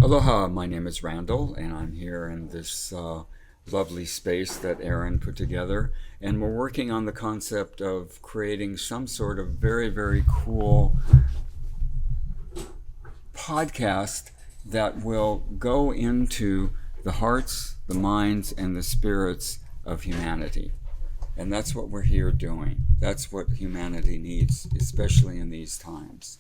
Aloha, my name is Randall, and I'm here in this lovely space that Aaron put together. And we're working on the concept of creating some sort of very, very cool podcast that will go into the hearts, the minds, and the spirits of humanity. And that's what we're here doing. That's what humanity needs, especially in these times.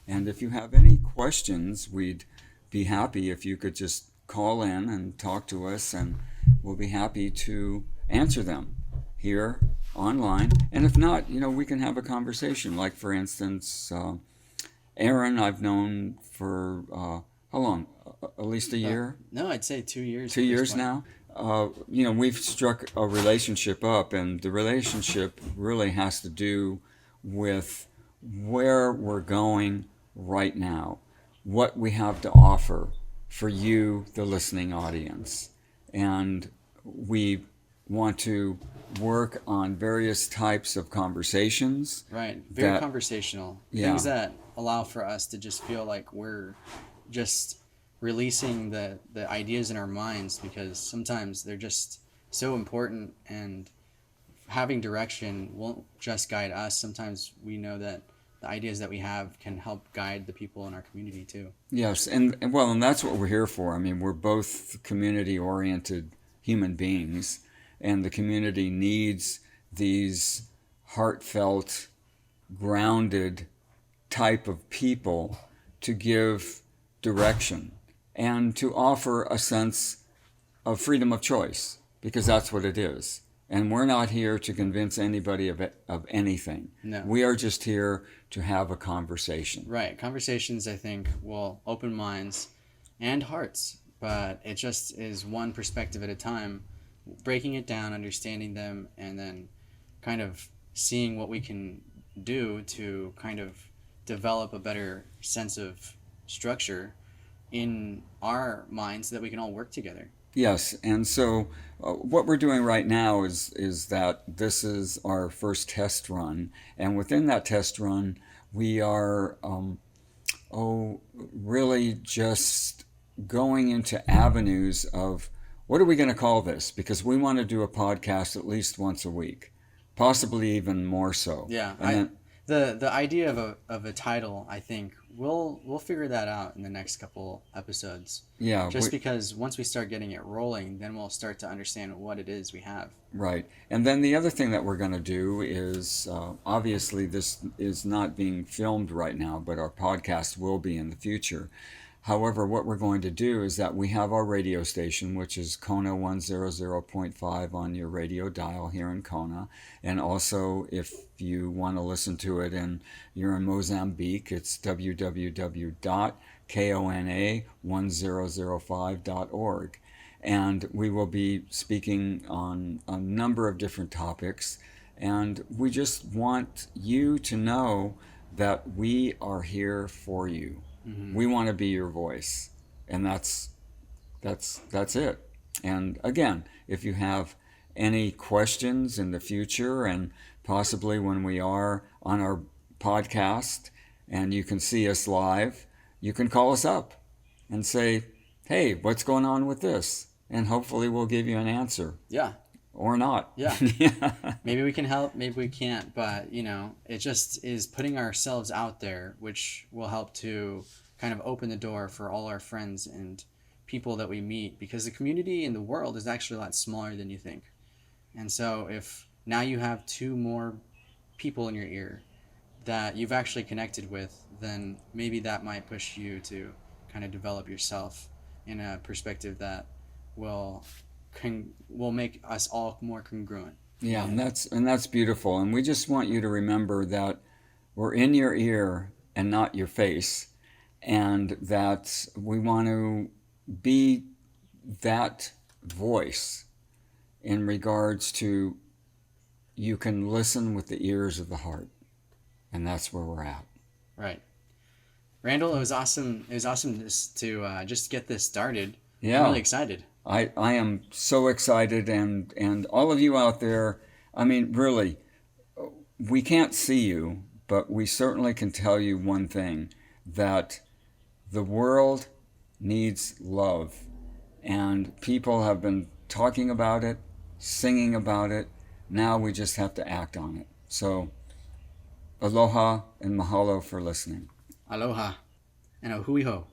And if you have any questions, we'd be happy if you could just call in and talk to us, and we'll be happy to answer them here online. And if not, we can have a conversation. Like, for instance, Aaron, I've known for how long? At least a year? No, I'd say 2 years. 2 years now. We've struck a relationship up, and the relationship really has to do with where we're going right now, what we have to offer for you, the listening audience. And we want to work on various types of conversations. Right, very conversational. Yeah. Things that allow for us to just feel like we're just releasing the ideas in our minds, because sometimes they're just so important, and having direction won't just guide us. Sometimes we know that the ideas that we have can help guide the people in our community too. Yes, and that's what we're here for. I mean, we're both community-oriented human beings, and the community needs these heartfelt, grounded type of people to give direction and to offer a sense of freedom of choice, because that's what it is. And we're not here to convince anybody of anything. No. We are just here to have a conversation. Right. Conversations, I think, will open minds and hearts, but it just is one perspective at a time, breaking it down, understanding them, and then kind of seeing what we can do to kind of develop a better sense of structure in our minds so that we can all work together. Yes, and so what we're doing right now is that this is our first test run, and within that test run, we are really just going into avenues of what are we going to call this? Because we want to do a podcast at least once a week, possibly even more so. Yeah, the idea of a title, I think we'll figure that out in the next couple episodes. Yeah. Because once we start getting it rolling, then we'll start to understand what it is we have. Right. And then the other thing that we're going to do is, obviously this is not being filmed right now, but our podcast will be in the future. However, what we're going to do is that we have our radio station, which is Kona 100.5 on your radio dial here in Kona. And also, if you want to listen to it and you're in Mozambique, it's www.kona1005.org. And we will be speaking on a number of different topics. And we just want you to know that we are here for you. Mm-hmm. We want to be your voice, and that's it. And again, if you have any questions in the future, and possibly when we are on our podcast and you can see us live, you can call us up and say, hey, what's going on with this? And hopefully we'll give you an answer. Yeah. Or not. Yeah. Maybe we can help, maybe we can't, but it just is putting ourselves out there, which will help to kind of open the door for all our friends and people that we meet, because the community in the world is actually a lot smaller than you think. And so if now you have 2 more people in your ear that you've actually connected with, then maybe that might push you to kind of develop yourself in a perspective that will make us all more congruent. Yeah, and that's beautiful. And we just want you to remember that we're in your ear and not your face, and that we want to be that voice in regards to you can listen with the ears of the heart, and that's where we're at. Right. Randall, it was awesome. It was awesome to just get this started. Yeah. I'm really excited. I am so excited, and all of you out there, I mean, really, we can't see you, but we certainly can tell you one thing, that the world needs love. And people have been talking about it, singing about it. Now we just have to act on it. So, aloha and mahalo for listening. Aloha and a hui ho.